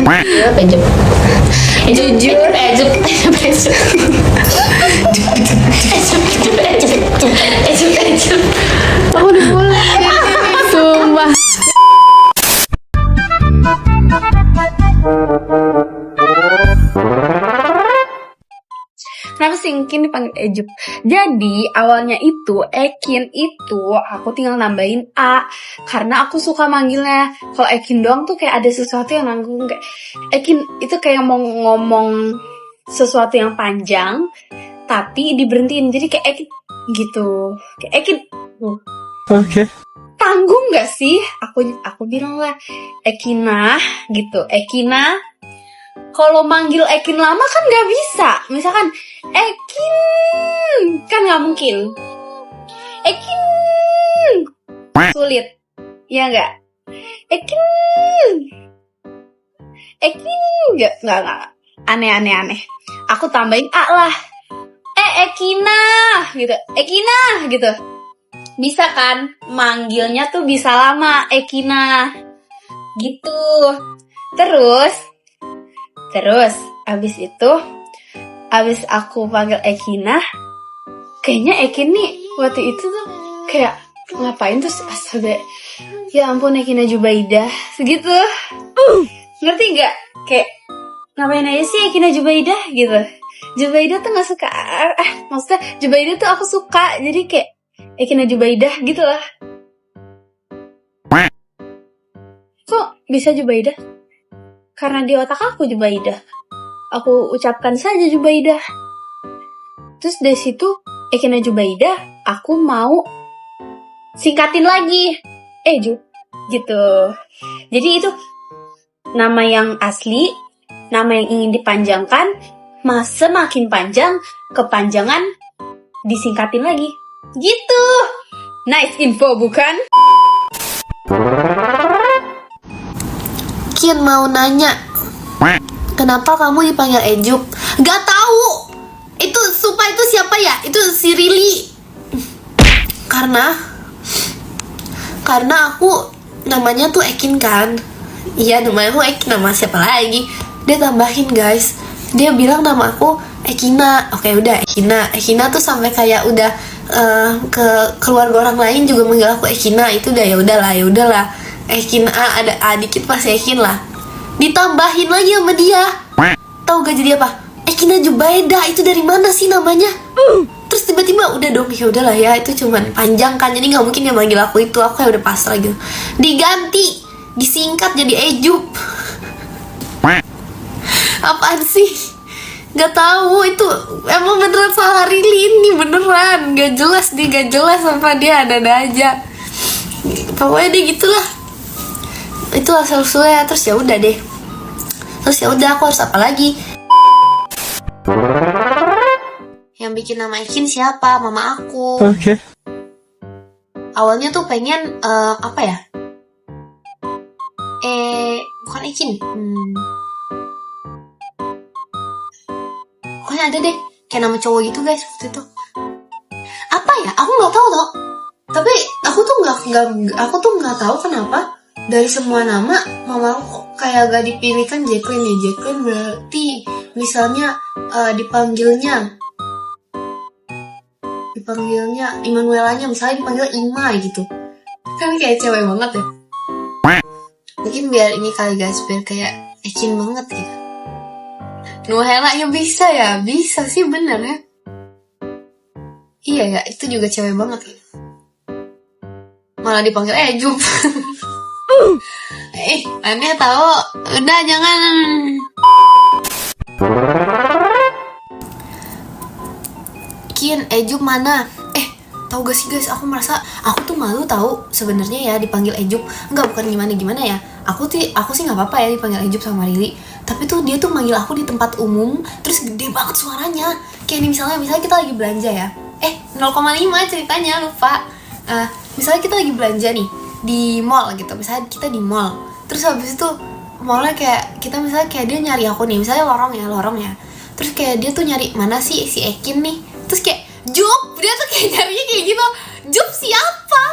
Ejup, jujur, ejup, Aku udah mulai. Sumpah. Kenapa sih Ekin dipanggil Ejup? Jadi awalnya itu Ekin itu aku tinggal nambahin A karena aku suka manggilnya. Kalau Ekin doang tuh kayak ada sesuatu yang nanggung, kayak Ekin itu kayak mau ngomong sesuatu yang panjang tapi diberhentiin, jadi kayak Ekin gitu, kayak Ekin Oke. tanggung nggak sih? Aku bilang lah Ekina gitu, Ekina. Kalau manggil Ekin lama kan nggak bisa. Misalkan Ekin kan nggak mungkin. Ekin sulit, ya nggak? Ekin nggak aneh. Aku tambahin A lah. Ekina gitu, Ekina gitu. Bisa kan? Manggilnya tuh bisa lama, Ekina gitu. Terus abis itu, abis aku panggil Ekina, kayaknya Ekin nih waktu itu tuh kayak ngapain terus astaga, ya ampun Ekina Jubaidah segitu. Ngerti gak? Kayak ngapain aja sih Ekina Jubaidah gitu. Jubaidah tuh gak suka, maksudnya Jubaidah tuh aku suka, jadi kayak Ekina Jubaidah gitu lah. Kok bisa Jubaidah? Karena di otak aku Jubaidah. Aku ucapkan saja Jubaidah. Terus dari situ Ekina Jubaidah, aku mau singkatin lagi Ejup gitu. Jadi itu nama yang asli, nama yang ingin dipanjangkan, semakin panjang, kepanjangan disingkatin lagi. Gitu. Nice info bukan? Kian mau nanya, kenapa kamu dipanggil Ejup? Gak tahu. Itu Supa itu siapa ya? Itu si Rili. Karena aku namanya tuh Ekin kan. Iya, namanya aku Ekin, nama siapa lagi? Dia tambahin guys. Dia bilang nama aku Ekina. Oke, udah Ekina. Ekina tuh sampai kayak udah ke keluarga orang lain juga manggil aku Ekina. Itu udah ya udahlah. Ekin A, ada A dikit pasti Ekin lah. Ditambahin lagi sama dia. Tahu gak jadi apa? Ekina Jubaidah, itu dari mana sih namanya? Terus tiba-tiba udah dong, ya udahlah ya, itu cuman panjang kan, jadi nggak mungkin dia manggil aku itu. Aku kayak udah pasrah gitu. Diganti, disingkat jadi Ejup. Apaan sih? Gak tahu, itu emang beneran salah Rili ini, beneran gak jelas sama dia, ada aja. Pokoknya dia gitulah. Itu asal usulnya. Terus ya udah deh. Terus ya udah, aku harus apa lagi? Yang bikin nama Ekin siapa? Mama aku. Oke. Awalnya tuh pengen apa ya? Bukan Ekin. Pokoknya ada deh kayak nama cowok gitu guys waktu itu. Apa ya? Aku nggak tahu toh. Tapi aku tuh nggak tahu kenapa dari semua nama mama aku kayak gak dipilihkan Jacqueline ya. Jacqueline berarti misalnya dipanggilnya Immanuelanya misalnya dipanggil Ima gitu. Kan kayak cewek banget ya. Mungkin biar ini kali guys, biar kayak Ekin banget gitu. Nuhelanya bisa ya? Bisa sih, bener ya. Iya ya, itu juga cewek banget ya. Malah dipanggil Ejup. Aneh tahu. Udah jangan. Kian, Ejup mana? Tahu gak sih guys, aku merasa aku tuh malu tahu sebenarnya ya dipanggil Ejup. Enggak, bukan gimana ya. Aku sih nggak apa-apa ya dipanggil Ejup sama Rili. Tapi tuh dia tuh manggil aku di tempat umum, terus gede banget suaranya. Kayak nih misalnya kita lagi belanja ya. 0,5 ceritanya lupa. Misalnya kita lagi belanja nih di mall gitu. Misalnya kita di mall. Terus habis itu mallnya kayak kita misalnya kayak dia nyari aku nih, misalnya lorong ya. Terus kayak dia tuh nyari mana sih si Ekin nih. Terus kayak Jup, dia tuh kayak nyarinya kayak gitu. Jup siapa?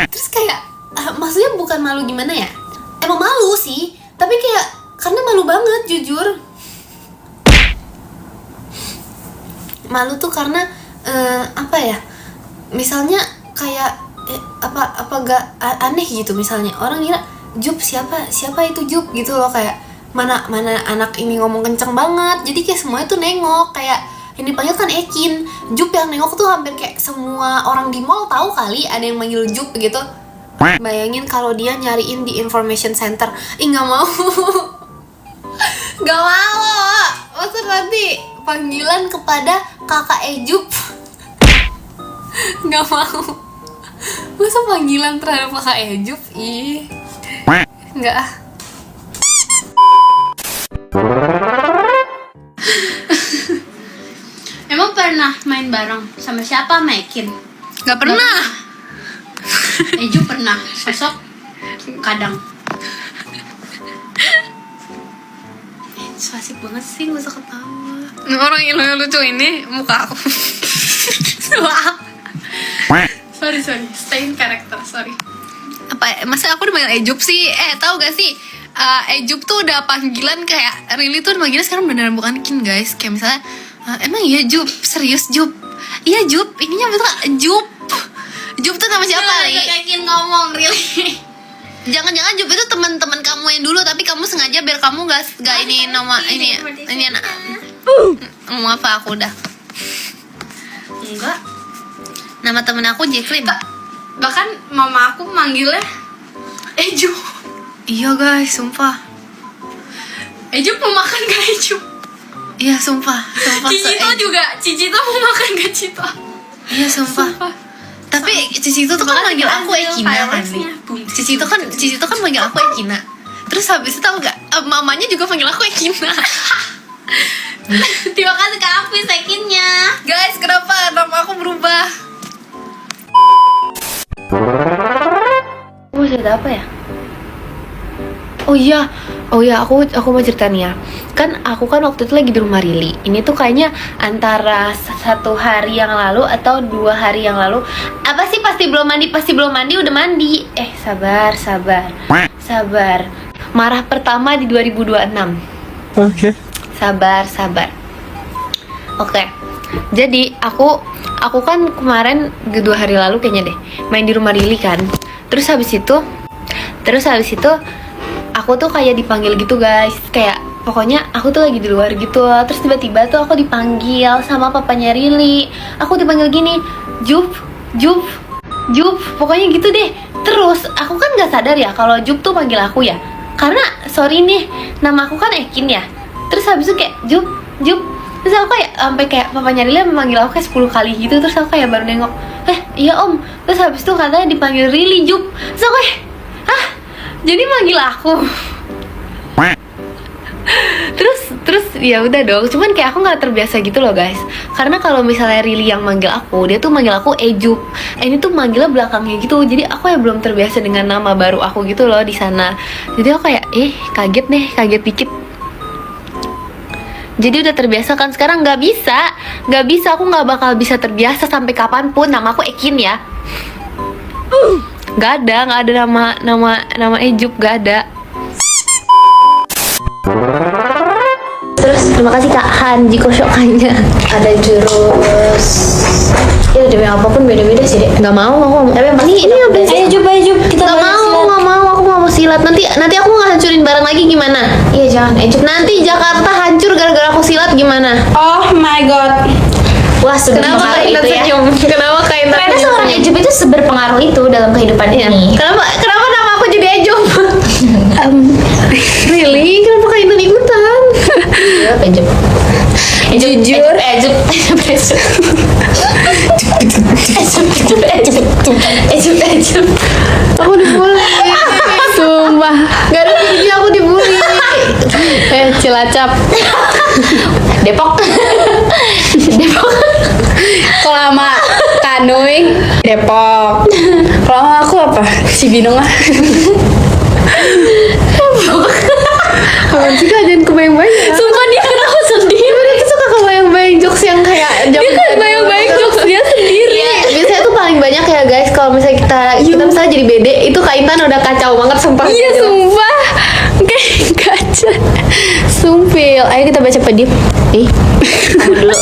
Terus kayak maksudnya bukan malu gimana ya? Emang malu sih, tapi kayak karena malu banget jujur. Malu tuh karena apa ya, misalnya kayak apa gak aneh gitu, misalnya orang kira Jup siapa itu Jup gitu loh, kayak mana anak ini ngomong kenceng banget, jadi kayak semuanya tuh nengok, kayak yang dipanggil kan Ekin, Jup yang nengok tuh hampir kayak semua orang di mall tahu kali ada yang manggil Jup gitu. Bayangin kalau dia nyariin di information center, nggak mau. Gak mau, masa nanti panggilan kepada kakak Ejup. Gak mau. Masa panggilan terhadap kakak Ejup? Ih, nggak ah. Emang pernah main bareng sama siapa, Mekin? Gak pernah. Eju pernah, sosok kadang. So asik banget sih, gak usah ketawa. Orang yang lucu ini muka aku. Sorry, stay in character, sorry. Apa, masa aku dipanggil Ejup sih? Tahu gak sih? Ejup tuh udah panggilan kayak Rili tuh manggilnya sekarang beneran bukan Kin guys. Kayak misalnya, emang iya Jup? Serius Jup? Iya Jup, ininya betul Jup. Jup tuh nama siapa Li? Kayak Kin ngomong, Rili. Jangan-jangan Jup itu teman-teman kamu yang dulu, tapi kamu sengaja biar kamu gak ini nama ini anak. Maaf aku udah. Enggak. Nama temen aku Jacqueline. Bahkan mama aku manggilnya Eju. Iya guys, sumpah. Eju mau makan gak Eju? Iya sumpah. Cicito juga. Cicito mau makan gak Cito? Iya sumpah. Tapi Cici itu tuh kan manggil aku Ekina kan. Cici itu kan manggil aku Ekina. Terus habis itu tau gak? Mamanya juga panggil aku Ekina. Terima kasih Kak Afis Ekinnya. Guys, kenapa nama aku berubah? Mau cerita apa ya? Oh iya, aku mau cerita nih ya. Kan aku kan waktu itu lagi di rumah Rili. Ini tuh kayaknya antara 1 hari yang lalu atau 2 hari yang lalu. Apa sih pasti belum mandi, udah mandi. Sabar. Marah pertama di 2026. Okay. Sabar. Oke. Jadi aku kan kemarin 2 hari lalu kayaknya deh main di rumah Rili kan. Terus habis itu aku tuh kayak dipanggil gitu guys, kayak pokoknya aku tuh lagi di luar gitu. Terus tiba-tiba tuh aku dipanggil sama papanya Rili. Aku dipanggil gini, Jup, pokoknya gitu deh. Terus aku kan nggak sadar ya kalau Jup tuh panggil aku ya, karena sorry nih, nama aku kan Ekin ya. Terus habis itu kayak Jup. Terus aku kayak sampai kayak papanya Rili memanggil aku kayak 10 kali gitu. Terus aku kayak baru nengok, iya om. Terus habis itu katanya dipanggil Rili Jup. Terus aku kayak, jadi manggil aku. Terus ya udah dong. Cuman kayak aku nggak terbiasa gitu loh guys. Karena kalau misalnya Rili yang manggil aku, dia tuh manggil aku Ejup. Ini tuh manggilnya belakangnya gitu. Jadi aku ya belum terbiasa dengan nama baru aku gitu loh di sana. Jadi aku kayak kaget dikit. Jadi udah terbiasa kan. Sekarang nggak bisa. Aku nggak bakal bisa terbiasa sampai kapanpun. Nama aku Ekin ya. Gak ada nama Ejup, gak ada. Terus terima kasih Kak Han Jiko Shokannya. Ada jurus. Ya demi apapun beda-beda sih deh. Gak mau aku. Tapi ini apa sih? Ayo kita gak mau. Aku gak mau silat. Nanti aku nggak hancurin barang lagi gimana? Iya jangan Ejup. Nanti Jakarta hancur gara-gara aku silat gimana? Oh my god. Wah, kenapa Kak Intan senyum? Kenapa Kak Intan Karena seorang Ejup itu seberpengaruh itu dalam kehidupan ini. Kenapa nama aku jadi Ejup? Really? Kenapa Kak Intan ikutan? Ejup. Jujur. Ejup. Aku dibully. Sumpah. Gak ada gini aku dibully. Cilacap. Depok. Kalau sama Kanoing Depok. Kalau sama aku apa? Cibinong lah. Kamu juga jangan kebayang-bayang. Sumpah dia kenapa sendiri? Dia tuh suka kebayang-bayang jokes yang kayak Dia kan bayang-bayang jokes dia sendiri. Biasanya tuh paling banyak ya guys, kalau misalnya kita misalnya jadi bede, itu Kak Intan udah kacau banget sumpah. Iya sumpah. Kayak kaca. Ayo kita baca pedip. Ih, kamu dulu.